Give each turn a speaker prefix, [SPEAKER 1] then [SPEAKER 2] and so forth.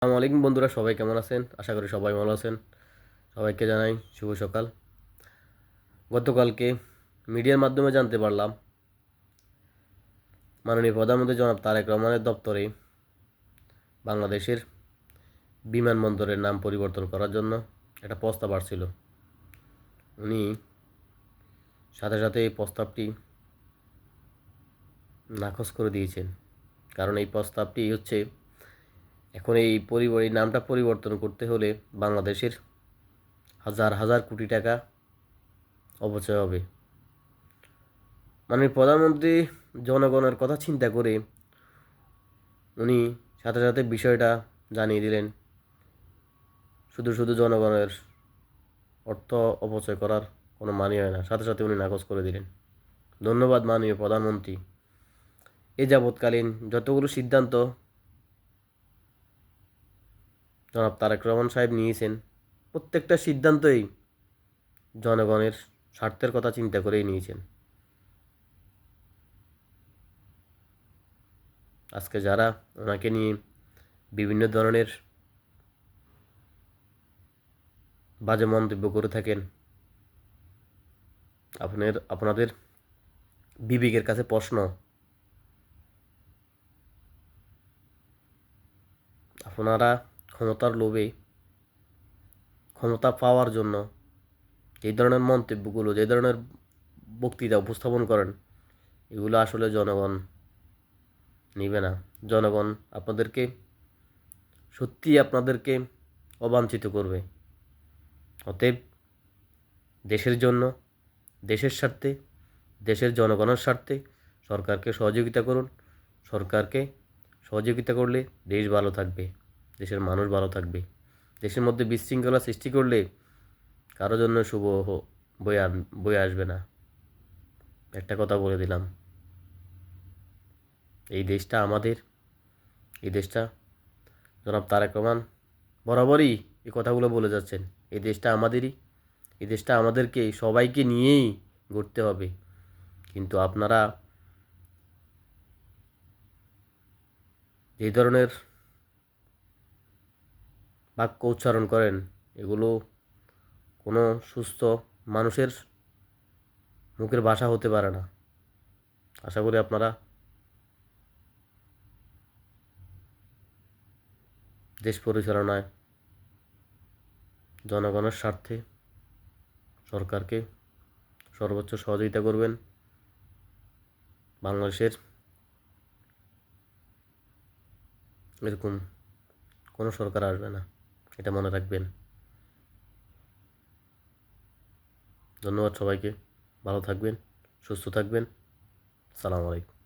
[SPEAKER 1] আসসালামু আলাইকুম বন্ধুরা, সবাই কেমন আছেন? আশা করি সবাই ভালো আছেন। সবাইকে জানাই শুভ সকাল। গতকালকে মিডিয়ার মাধ্যমে জানতে পারলাম মাননীয় প্রধানমন্ত্রী জনাব তারেক রহমানের দপ্তরে বাংলাদেশের বিমানবন্দরের নাম পরিবর্তন করার জন্য একটা প্রস্তাব আসছিল। উনি সাথে সাথে এই প্রস্তাবটি নাকচ করে দিয়েছেন। কারণ এই প্রস্তাবটি হচ্ছে এখন এই নামটা পরিবর্তন করতে হলে বাংলাদেশের হাজার হাজার কোটি টাকা অপচয় হবে। মাননীয় প্রধানমন্ত্রী জনগণের কথা চিন্তা করে উনি সাথে সাথে বিষয়টা জানিয়ে দিলেন। শুধু শুধু জনগণের অর্থ অপচয় করার কোনো মানে হয় না। সাথে সাথে উনি নাকচ করে দিলেন। ধন্যবাদ মাননীয় প্রধানমন্ত্রী। এ যাবৎকালীন যতগুলো সিদ্ধান্ত জনাব তারেক রহমান সাহেব নিয়েছেন, প্রত্যেকটা সিদ্ধান্তই জনগণের স্বার্থের কথা চিন্তা করেই নিয়েছেন। আজকে যারা ওনাকে নিয়ে বিভিন্ন ধরনের বাজে মন্তব্য করে থাকেন, আপনাদের বিবেকের কাছে প্রশ্ন, আপনারা ক্ষমতার লোভে, ক্ষমতা পাওয়ার জন্য যে ধরনের মন্তব্যগুলো, যে ধরনের বক্তৃতা উপস্থাপন করেন, এগুলো আসলে জনগণ নিবে না। জনগণ আপনাদেরকে অবাঞ্ছিত করবে। অতএব দেশের জন্য, দেশের স্বার্থে, দেশের জনগণের স্বার্থে সরকারকে সহযোগিতা করুন। সরকারকে সহযোগিতা করলে দেশ ভালো থাকবে, দেশের মানুষ ভালো থাকবে। দেশের মধ্যে বিশৃঙ্খলা সৃষ্টি করলে কারো জন্য শুভ বয়ে আসবে না। একটা কথা বলে দিলাম, এই দেশটা আমাদের। এই দেশটা জনাব তারেক রহমান বরাবরই এই কথাগুলো বলে যাচ্ছেন। এই দেশটা আমাদেরই। এই দেশটা আমাদেরকে সবাইকে নিয়েই গড়তে হবে। কিন্তু আপনারা যে ধরনের বাক্য উচ্চারণ করেন, এগুলো কোনো সুস্থ মানুষের মুখের ভাষা হতে পারে না। আশা করি আপনারা দেশ পরিচালনায় জনগণের স্বার্থে সরকারকে সর্বোচ্চ সহযোগিতা করবেন। বাংলাদেশের এরকম কোনো সরকার আসবে না, এটা মনে রাখবেন। ধন্যবাদ সবাইকে। ভালো থাকবেন, সুস্থ থাকবেন। আসসালামু আলাইকুম।